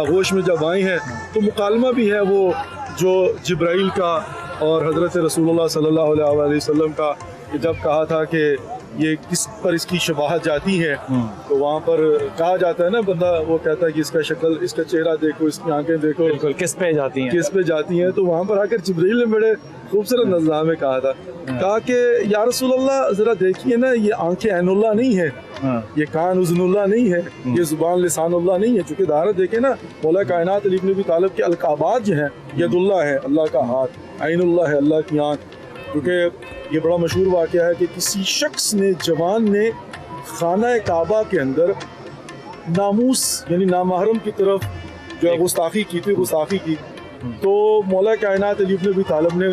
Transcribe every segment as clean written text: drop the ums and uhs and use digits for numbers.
آغوش میں جب آئی ہیں تو مکالمہ بھی ہے وہ جو جبرائیل کا اور حضرت رسول اللہ صلی اللہ علیہ وسلم کا، کہ جب کہا تھا کہ یہ کس پر اس کی شباہت جاتی ہے، تو وہاں پر کہا جاتا ہے نا، بندہ وہ کہتا ہے کہ اس کا شکل، اس کا چہرہ دیکھو، اس کی آنکھیں دیکھو، بالکل کس پہ جاتی ہیں، کس پہ جاتی ہیں. تو وہاں پر آ کر جبرائیل نے بڑے خوبصورت انداز میں کہا تھا، کہا کہ یا رسول اللہ ذرا دیکھیے نا، یہ آنکھیں عین اللہ نہیں ہے، یہ کان اذن اللہ نہیں ہے، یہ زبان لسان اللہ نہیں ہے. چونکہ دھارت دیکھیں نا، مولا کائنات علی بن ابی طالب کے القابات جو ہیں، ید اللہ ہے اللہ کا ہاتھ، عین اللہ ہے اللہ کی آنکھ. کیونکہ یہ بڑا مشہور واقعہ ہے کہ کسی شخص نے، جوان نے، خانہ کعبہ کے اندر ناموس یعنی نامحرم کی طرف جو ہے گستاخی کی تھی، گستاخی کی. تو مولا کائنات علی بن ابی طالب نے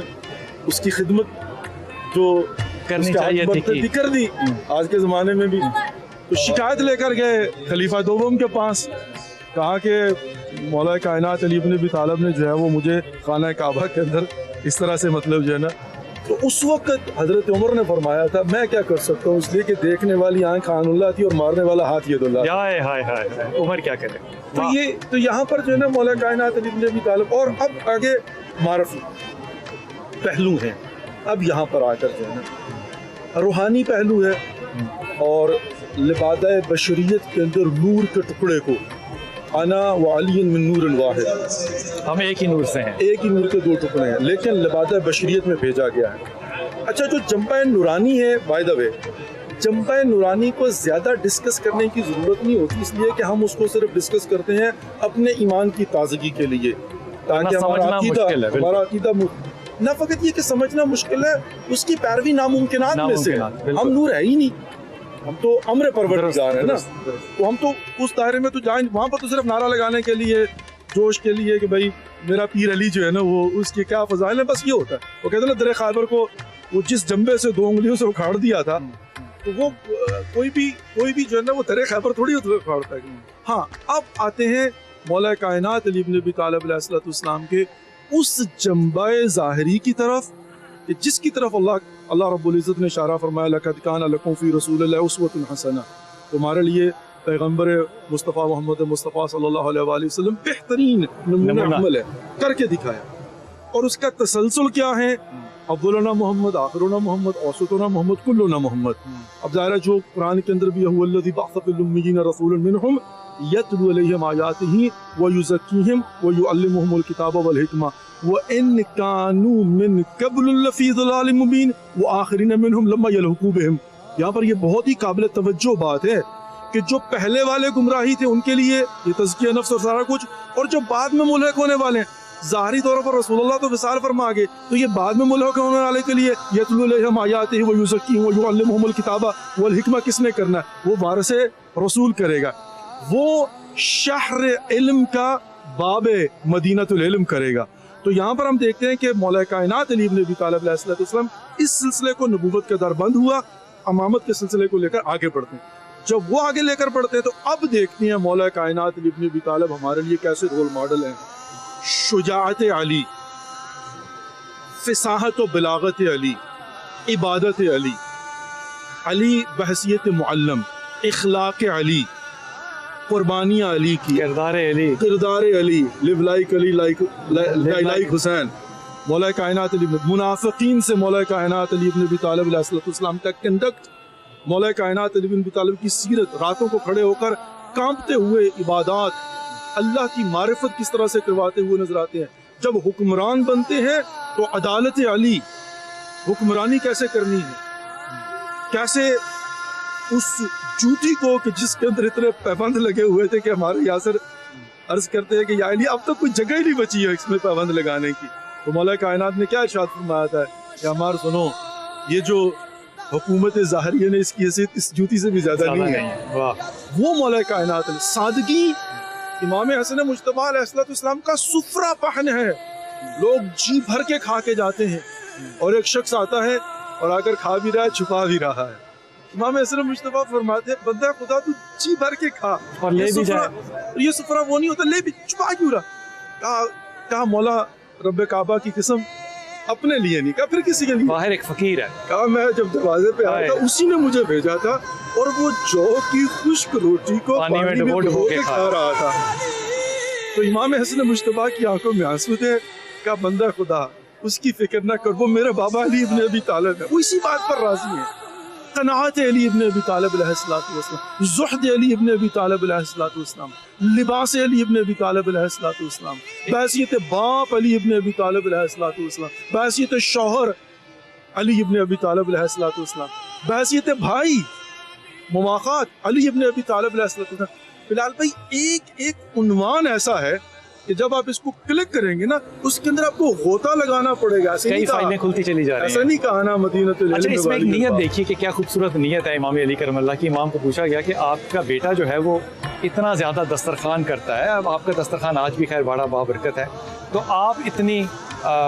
اس کی خدمت جو کرنی چاہیے تھی کر دی آج کے زمانے میں بھی. تو شکایت لے کر گئے خلیفہ دوم کے پاس، کہا کہ مولا کائنات علی بن ابی طالب نے جو ہے وہ مجھے خانہ کعبہ کے اندر اس طرح سے مطلب جو ہے نا. تو اس وقت حضرت عمر نے فرمایا تھا میں کیا کر سکتا ہوں، اس لیے کہ دیکھنے والی آنکھ عین اللہ تھی اور مارنے والا ہاتھ ید اللہ. ہائے ہائے ہائے، عمر کیا کرے. تو یہاں پر جو ہے نا مولا کائنات علی بن ابی طالب. اور اب آگے معرفی پہلو ہیں. اب یہاں پر آ کر جو ہے نا روحانی پہلو ہے، اور لبادہ بشریت کے اندر نور کے ٹکڑے کو، انا وعلی من نور واحد، ہم ایک ہی نور سے ہیں، ایک ہی نور کے دو ٹکڑے ہیں، لیکن لبادہ بشریت میں بھیجا گیا ہے. اچھا، جو جنبہ نورانی ہے، بائی دا وے جنبہ نورانی کو زیادہ ڈسکس کرنے کی ضرورت نہیں ہوتی، اس لیے کہ ہم اس کو صرف ڈسکس کرتے ہیں اپنے ایمان کی تازگی کے لیے، تاکہ ہمارا عقیدہ نہ فقط یہ کہ سمجھنا مشکل ہے، اس کی پیروی ناممکنات میں سے. ہم نور ہے ہی نہیں، ہم تو امر پروردگار ہیں نا. تو ہم تو اس دائرے میں تو جائیں، وہاں پر تو صرف نعرہ لگانے کے لیے، جوش کے لیے کہ بھائی میرا پیر علی جو ہے نا وہ اس کے کیا فضائل ہیں، بس یہ ہوتا ہے. وہ کہتے ہیں نا در خیبر کو وہ جس جنبے سے 2 انگلیوں سے اکھاڑ دیا تھا، تو وہ کوئی بھی جو ہے نا وہ در خیبر تھوڑی اکھاڑتا ہے. ہاں، اب آتے ہیں مولا کائنات علی بن ابی طالب علیہ السلام کے اس جنبہ ظاہری کی طرف، جس کی طرف اللہ رب العزت نے اشارہ فرمایا لقد کان لکم فی رسول اللہ اسوۃ حسنہ، تمہارے لیے پیغمبر مصطفیٰ محمد مصطفیٰ صلی اللہ علیہ وآلہ وسلم بہترین نمونہ عمل ہے، کر کے دکھایا. اور اس کا تسلسل کیا ہے؟ اولنا محمد، آخرنا محمد، اوسطنا محمد، کلنا محمد. اب ظاہر جو قرآن کے اندر بھی هو الذی بعث فی الامیین رسولا منہم یتلو علیہم آیاتہ ویزکیہم ویعلمہم الکتاب والحکمہ وَإِن كَانُوا مِن قَبْلُ لَفِي ضَلَالٍ مُبِينٍ وَآخِرِينَ مِنْهُمْ لَمَّا يَلْحَقُوا بِهِمْ. یہاں پر یہ بہت ہی قابل توجہ بات ہے کہ جو پہلے والے گمراہی تھے ان کے لیے یہ تزکیہ نفس اور سارا کچھ، اور جو بعد میں ملحق ہونے والے ہیں، ظاہری طور پر رسول اللہ تو وصال فرما گئے، تو یہ بعد میں ملحق ہونے والے کے لیے یتلو علیہم آیاتہ ویزکیہم ویعلمہم الکتاب والحکمہ کس نے کرنا ہے؟ وہ وارث رسول کرے گا، وہ شہر علم کا باب مدینۃ العلم کرے گا. تو یہاں پر ہم دیکھتے ہیں کہ مولا کائنات علی بن ابی طالب علیہ السلام اس سلسلے کو نبوت کا در بند ہوا، امامت کے سلسلے کو لے کر آگے بڑھتے ہیں. جب وہ آگے لے کر بڑھتے ہیں تو اب دیکھتے ہیں مولا کائنات علی بن ابی طالب ہمارے لیے کیسے رول ماڈل ہیں. شجاعت علی، فصاحت و بلاغت علی، عبادت علی، علی بحثیت معلم، اخلاق علی، قربانیاں علی کی، کردار علی، live like علی like حسین. مولا کائنات علی منافقین سے مولا کائنات علی بن ابی طالب علیہ السلام کا کنڈکٹ، مولا کائنات علی بن ابی طالب کی سیرت، راتوں کو کھڑے ہو کر کانپتے ہوئے عبادات، اللہ کی معرفت کس طرح سے کرواتے ہوئے نظر آتے ہیں. جب حکمران بنتے ہیں تو عدالت علی، حکمرانی کیسے کرنی ہے، کیسے اس جوتی کو کہ جس کے اندر اتنے پابند لگے ہوئے تھے کہ ہمارے یاسر عرض کرتے ہیں کہ یا علی اب تک کوئی جگہ ہی نہیں بچی ہے اس میں پابند لگانے کی. تو مولا کائنات نے کیا ارشاد فرمایا تھا کہ ہمار سنو، یہ جو حکومت ظاہریہ نے اس کی حیثیت اس جوتی سے بھی زیادہ نہیں ہے. وہ مولا کائنات نے سادگی، امام حسن مجتبی علیہ السلام کا سفرہ پہن ہے، لوگ جی بھر کے کھا کے جاتے ہیں، اور ایک شخص آتا ہے اور آ کر کھا بھی رہا ہے، چھپا بھی رہا ہے. امام حسن مجتبی فرماتے ہیں بندہ خدا تو جی بھر کے کھا اور لے بھی جائے، یہ سفرہ وہ نہیں ہوتا، لے بھی چھپا کیوں رہا. کہا مولا رب کعبہ کی قسم اپنے لیے نہیں، کہا پھر کسی کے لیے؟ باہر ایک فقیر ہے، کہا میں جب دروازے پہ آیا تھا اسی نے مجھے بھیجا تھا، اور وہ جو کی خشک روٹی کو پانی میں ڈبو کے کھا رہا تھا. تو امام حسن مجتبیٰ کی آنکھوں میں آنسو تھے، کہا بندہ خدا اس کی فکر نہ کر، وہ میرے بابا علی ابن ابی طالب ہے، وہ اسی بات پر راضی ہیں۔ قناعت علی ابن ابی طالب علیہ السلام، زہد علی ابن ابی طالب علیہ السلام، لباس علی ابن ابی طالب علیہ السلام، بحیثیت باپ علی ابن ابی طالب علیہ السلام، بحیثیت شوہر علی ابن ابی طالب علیہ السلام، بحیثیت بھائی مواقعات علی ابن ابی طالب علیہ السلام۔ بلال بھائی ایک عنوان ایسا ہے کہ جب آپ اس کو کلک کریں گے نا، اس کے اندر آپ کو غوطہ لگانا پڑے گا، کئی فائلیں کھلتی چلی جا رہی ایسا ہیں۔ نہیں کہا نا مدینہ اچھا اس میں ایک نیت دیکھیے کہ کیا خوبصورت نیت ہے امام علی کرم اللہ کی۔ امام کو پوچھا گیا کہ آپ کا بیٹا جو ہے وہ اتنا زیادہ دسترخوان کرتا ہے، اب آپ کا دسترخوان آج بھی خیر بڑا بابرکت ہے، تو آپ اتنی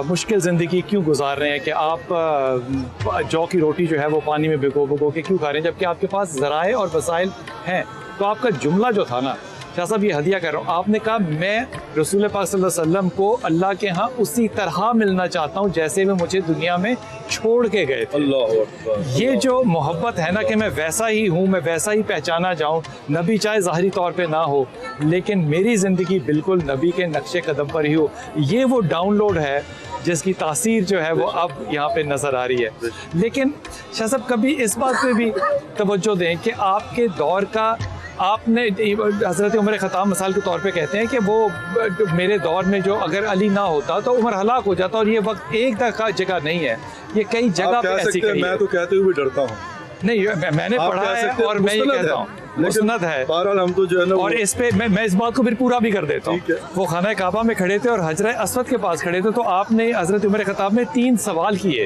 مشکل زندگی کیوں گزار رہے ہیں کہ آپ جو کی روٹی جو ہے وہ پانی میں بھگو کے کیوں کھا رہے ہیں جبکہ آپ کے پاس ذرائع اور وسائل ہیں؟ تو آپ کا جملہ جو تھا نا، شاہ صاحب یہ ہدیہ کر رہا ہوں، آپ نے کہا میں رسول پاک صلی اللہ علیہ وسلم کو اللہ کے ہاں اسی طرح ملنا چاہتا ہوں جیسے وہ مجھے دنیا میں چھوڑ کے گئے تھے۔ اللہ اکبر۔ یہ جو محبت ہے نا کہ میں ویسا ہی ہوں، میں ویسا ہی پہچانا جاؤں، نبی چاہے ظاہری طور پہ نہ ہو لیکن میری زندگی بالکل نبی کے نقش قدم پر ہی ہو، یہ وہ ڈاؤن لوڈ ہے جس کی تاثیر جو ہے وہ اب یہاں پہ نظر آ رہی ہے۔ لیکن شاہ صاحب کبھی اس بات پہ بھی توجہ دیں کہ آپ کے دور کا، آپ نے حضرت عمر خطاب مثال کے طور پہ کہتے ہیں کہ وہ میرے دور میں جو اگر علی نہ ہوتا تو عمر ہلاک ہو جاتا، اور یہ وقت ایک جگہ نہیں ہے، یہ کئی جگہ پہ ایسی کہی ہے۔ میں تو کہتے ہوئے ڈرتا ہوں، نہیں میں نے پڑھا ہے اور میں یہ کہتا ہوں مسند ہے، بہرحال ہم تو جو ہے نا، اور اس پہ میں اس بات کو پھر پورا بھی کر دیتا ہوں۔ وہ خانہ کعبہ میں کھڑے تھے اور حجرہ اسود کے پاس کھڑے تھے، تو آپ نے حضرت عمر خطاب نے 3 سوال کیے،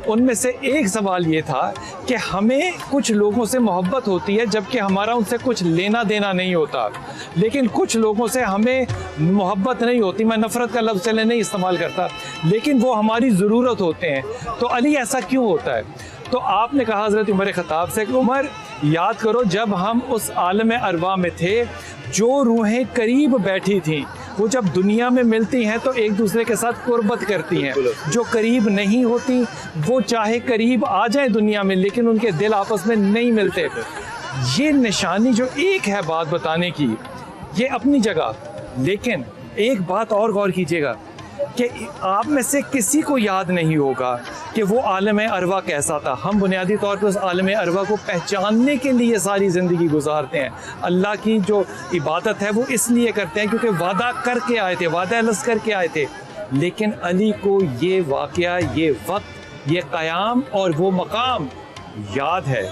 ان میں سے ایک سوال یہ تھا کہ ہمیں کچھ لوگوں سے محبت ہوتی ہے جبکہ ہمارا ان سے کچھ لینا دینا نہیں ہوتا، لیکن کچھ لوگوں سے ہمیں محبت نہیں ہوتی، میں نفرت کا لفظ چلے نہیں استعمال کرتا، لیکن وہ ہماری ضرورت ہوتے ہیں، تو علی ایسا کیوں ہوتا ہے؟ تو آپ نے کہا حضرت عمر خطاب سے کہ عمر یاد کرو جب ہم اس عالم ارواح میں تھے جو روحیں قریب بیٹھی تھیں، وہ جب دنیا میں ملتی ہیں تو ایک دوسرے کے ساتھ قربت کرتی ہیں، جو قریب نہیں ہوتی وہ چاہے قریب آ جائیں دنیا میں لیکن ان کے دل آپس میں نہیں ملتے۔ یہ نشانی جو ایک ہے بات بتانے کی، یہ اپنی جگہ، لیکن ایک بات اور غور کیجیے گا کہ آپ میں سے کسی کو یاد نہیں ہوگا کہ وہ عالم ارواح کیسا تھا۔ ہم بنیادی طور پر اس عالم ارواح کو پہچاننے کے لیے ساری زندگی گزارتے ہیں، اللہ کی جو عبادت ہے وہ اس لیے کرتے ہیں کیونکہ وعدہ کر کے آئے تھے، وعدہ لفظ کر کے آئے تھے، لیکن علی کو یہ واقعہ، یہ وقت، یہ قیام اور وہ مقام یاد ہے۔